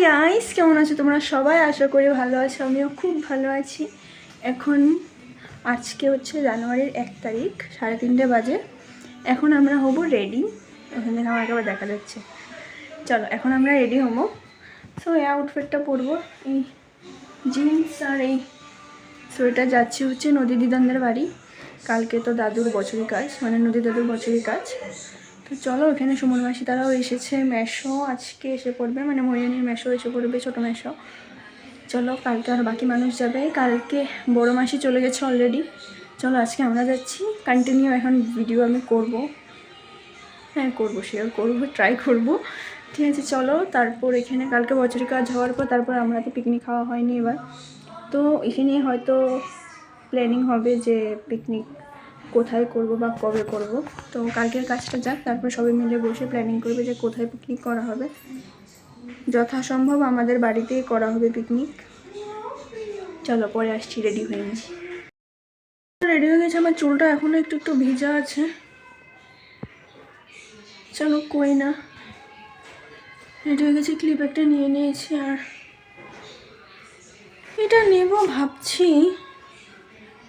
Guys, কেমন আছো তোমরা সবাই? আশা করি ভালো আছো, আমিও খুব ভালো আছি। এখন আজকে হচ্ছে জানুয়ারির 1 তারিখ, 3:30 বাজে। এখন আমরা হব রেডি। ওখানে আমার একবার দেখা যাচ্ছে। চলো এখন আমরা রেডি হবো। সো এই আউটফিটটা পরবো, এই জিন্স আর এই সোয়েটার। যাচ্ছি হচ্ছে নদী দিদানদের বাড়ি। কালকে তো দাদুর বছরী কাজ, মানে নদী দাদুর বছরী কাজ। তো চলো, এখানে সুমন মাসি তারাও এসেছে, মেশো আজকে এসে পড়বে, মানে মরিয়ানির মেশো এসে পড়বে, ছোটো মেশো। চলো, কালকে আর বাকি মানুষ যাবে। কালকে বড় মাসি চলে গেছে অলরেডি। চলো আজকে আমরা যাচ্ছি। কন্টিনিউ এখন ভিডিও আমি করব, হ্যাঁ করবো, শেয়ার করবো, ট্রাই করব। ঠিক আছে চলো। তারপর এখানে কালকে বছরী কাজ হওয়ার পর তারপর আমরা তো পিকনিক খাওয়া হয়নি এবার, তো এখানে হয়তো প্ল্যানিং হবে যে পিকনিক কোথায় করব বা কবে করব। তো কালকের কাজটা যাক, তারপর সবাই মিলে বসে প্ল্যানিং করবে যে কোথায় পিকনিক করা হবে। যথাসম্ভব আমাদের বাড়িতেই করা হবে পিকনিক। চলো পরে আসছি, রেডি হয়ে গেছি। রেডি হয়ে গেছে, আমার চুলটা এখনও একটু একটু ভিজা আছে। চলো কই না, রেডি হয়ে গেছি। ক্লিপ একটা নিয়ে নিয়েছি, আর এটা নেব ভাবছি।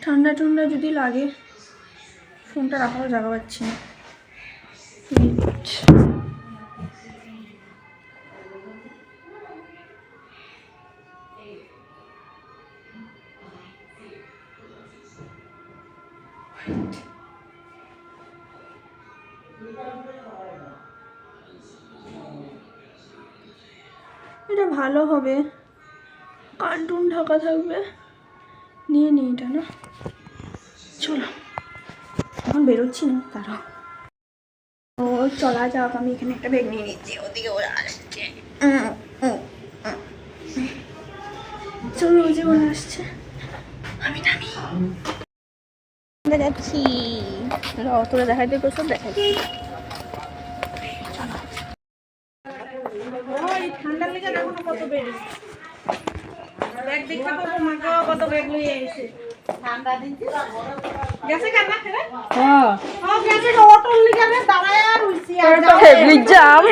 ঠান্ডা ঠান্ডা যদি লাগে, ফোনটা রাখারও জায়গা পাচ্ছি না। এটা ভালো হবে, কার্টুন ঢাকা থাকবে। নিয়ে নিই এটা না। চলো এখন বেরোচ্ছি না, তারা ও চলা যাক। আমি এখানে একটা ব্যাগ নিয়ে নিচ্ছি, ওদিকে ওরা আসছে। চলো, ওই যে ওরা আসছে, আমি নামি যাচ্ছি। তোরা দেখাইতে সব দেখাচ্ছি। ঠান্ডার লেগে এখনো কত বেড়ে ব্যাগ দেখতে পাবো, মাকে কত ব্যাগ নিয়ে এসে ঠান্ডা দিচ্ছে। গেছে কেন না খেলে? হ্যাঁ হ্যাঁ গেছে, অটোর লিগে আমি দাঁড়ায় আর হইছি। আর হেভি জাম,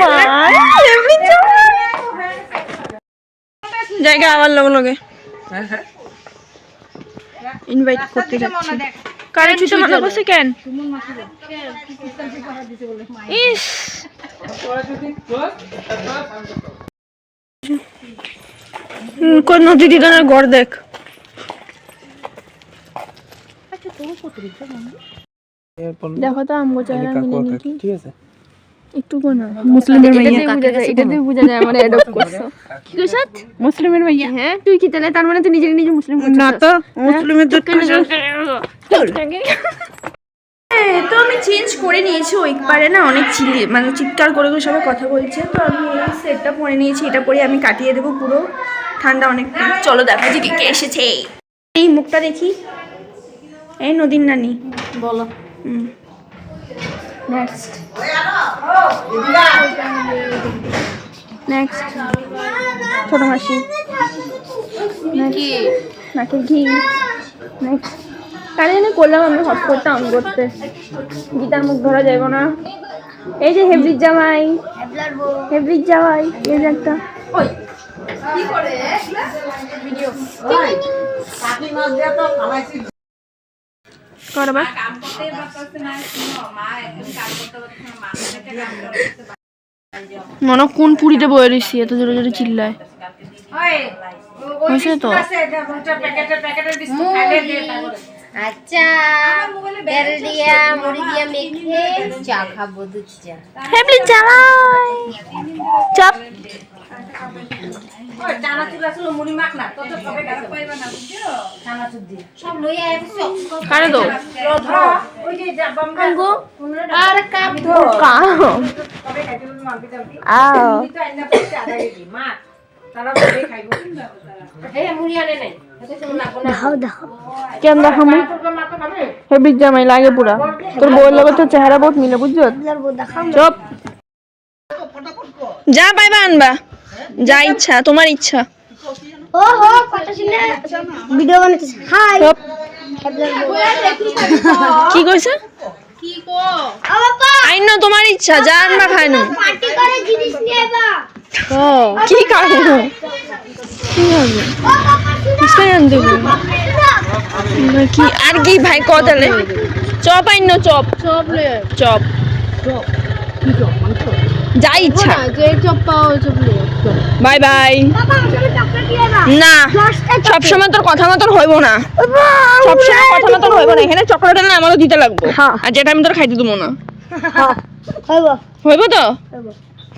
হেভি জাম জায়গা আবার লগে হ্যাঁ হ্যাঁ ইনভাইট করতে যাচ্ছি। কারে ছুটি মানা করছে কেন? ইস কোন নদী দিদানের ঘর দেখ। দেখো তো আমগো চেহারা মিলে নাকি? ঠিক আছে একটু কোন মুসলিমের মাইয়া, এটাতেই বোঝা যায় আমরা অ্যাডপ্ট করছো। কি কইছ? মুসলিমের মাইয়া। হ্যাঁ তুই কি তাহলে তার মানে তুই নিজে নিজে মুসলিম করছিস না? তো মুসলিমের দুধ তো আমি চেঞ্জ করে নিয়েছি। ওই পারে না অনেক মানে চিৎকার করে করে সবাই কথা বলছে, তো আমি এই সেটটা পরে নিয়েছি। এটা পরে আমি কাটিয়ে দেবো পুরো, ঠান্ডা অনেক। চলো দেখা যে কে এসেছে। এই মুখটা দেখি, এই নদীর নানি বলো। নেক্সট নেক্সট ছোট মাসি, নাকের ঘি। নেক্সট কারে জানি করলাম আমি হটস্পটটা অন করতে, গীতার মুখ ধরা যাইব না। এই যে হেব্রিজ জামাই, হেব্রিজ জামাই, এই যে একটা করবা মনে কোন পুরিতে বয়ে রয়েছি, এত জোরে জোরে চিল্লায়। হয়েছে তো আচ্ছা, তেল দিয়া মুড়ি দিয়া মেখে চা খাবো, দুধ চা। হেব্রিজ জামাই চাপ কারে দো আর কাপ ধো কেন দেখাম হেব্রিজ জামাই লাগে পুরা। তোর বউয়ের লগে তোর চেহারা বহুত মিলে, বুঝছো? চুপ, যা পাইবা আনবা, যা ইচ্ছা, তোমার ইচ্ছা। ও হো কত শুনে ভিডিও বানাইতেছ। হাই কি কইছে? কি কো? ও বাবা আইন না, তোমার ইচ্ছা, যা আনবা খাই না। পার্টি করে জিনিস নিয়ে আইবা। কি খাবো কি হবে ফুচকাই আনতে হবে। কি আর কি ভাই কতালে চপ আইন চপ চপ যা ইচ্ছা বাই বাই না সবসময় তোর কথা মতন হইব না সবসময় কথা মতন হইব না এখানে চকলেট না আমারও দিতে লাগবে আর যেটা আমি তোর খাইতে দেবো না হইব তো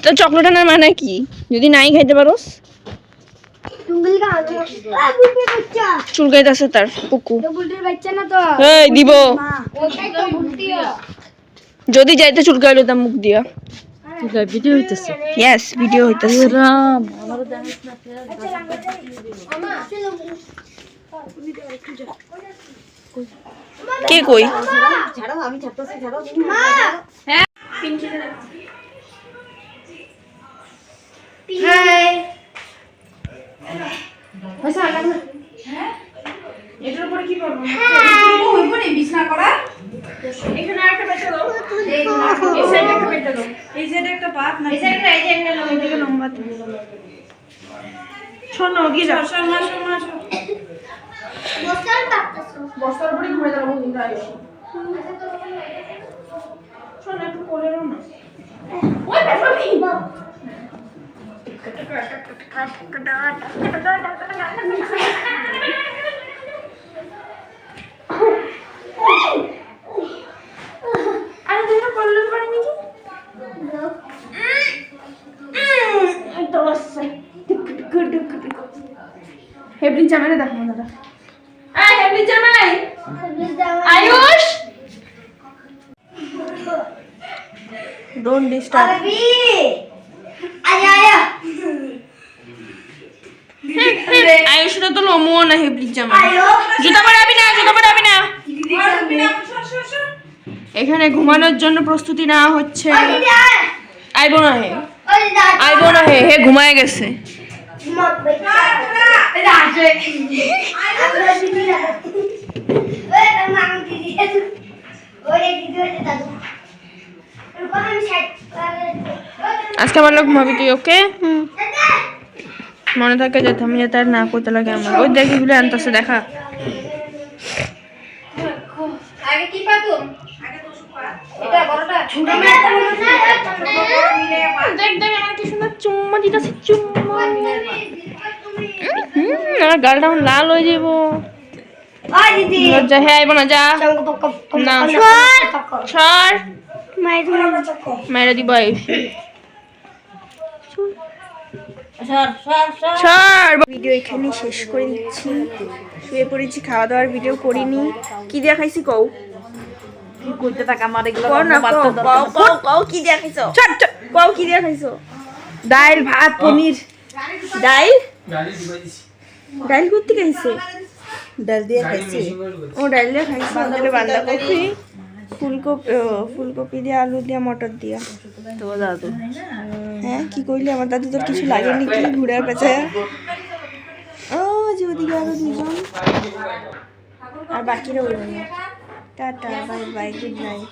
তো চকলেট আনার মানে কি যদি নাই খাইতে পারোস চুলকাইতেছে তার পুকু এই দিব যদি যাইতে চুলকাইলো তা মুখ দিয়া ভিডিও হইতেছে ইয়েস ভিডিও হইতেছে কে কই এটার উপরে কি করব হইব না বিছনা করা এখানে একটা বেটা দাও এই সাইডে একটা বেটা দাও এই সাইডে একটা পাত না এই সাইডে এই যে একটা লম্বা লম্বা শোনো কি যাও শোনো বস্তার উপরে ঘুরে দাও কিন্তু আইছো শোনো একটু কোলে নাও না ওই বেটা কি আরে তুমি করলে পারি নাকি হেবলি জামাই দেখো না দাদা হেবলি জামাই আয়ুষ ডোন্ট ডিস্টার্ব আয়ুষটা তো লমো না হেবলি জামাই জুতা পরাবি না এখানে ঘুমানোর জন্য প্রস্তুতি নেওয়া হচ্ছে আইবো না হে ঘুমায় গেছে আজকে আমার লোক ঘুমাবি তুই ওকে মনে থাকে যেতে আমি যাতে আর না করতে লাগে আমার ওই দেখি গুলো আনতেছে দেখা আগে কি পাতুম এটা বড়টা দেখ আমার কি সুন্দর চুম্মা দিতেছে চুম্মা আমার গালটা আমার লাল হয়ে যাবো লজ্জা হে আইব না যা না সর মায়েরা দিব ভিডিও এখানে শেষ করে দিচ্ছি শুয়ে পড়েছি খাওয়া দাওয়ার ভিডিও করিনি কি দিয়া খাইছি কও করতে থাক আমার এগুলো কও কি দিয়া খাইছো কও কি দিয়া খাইছো ডাল ভাত পনির ডাল করতে খাইছে ডাল দিয়ে খাইছি ও ডাল দিয়ে খাইছে আমাদের বাঁধাকপি ফুলকপি দিয়ে আলু দিয়ে মটর দিয়া তো দাদু হ্যাঁ কি করলি আমার দাদু তোর কিছু লাগেনি কি ঘুরে পেঁচে ও যে ওদিকে আরো দুজন আর বাকিরা ওই tata bye bye good night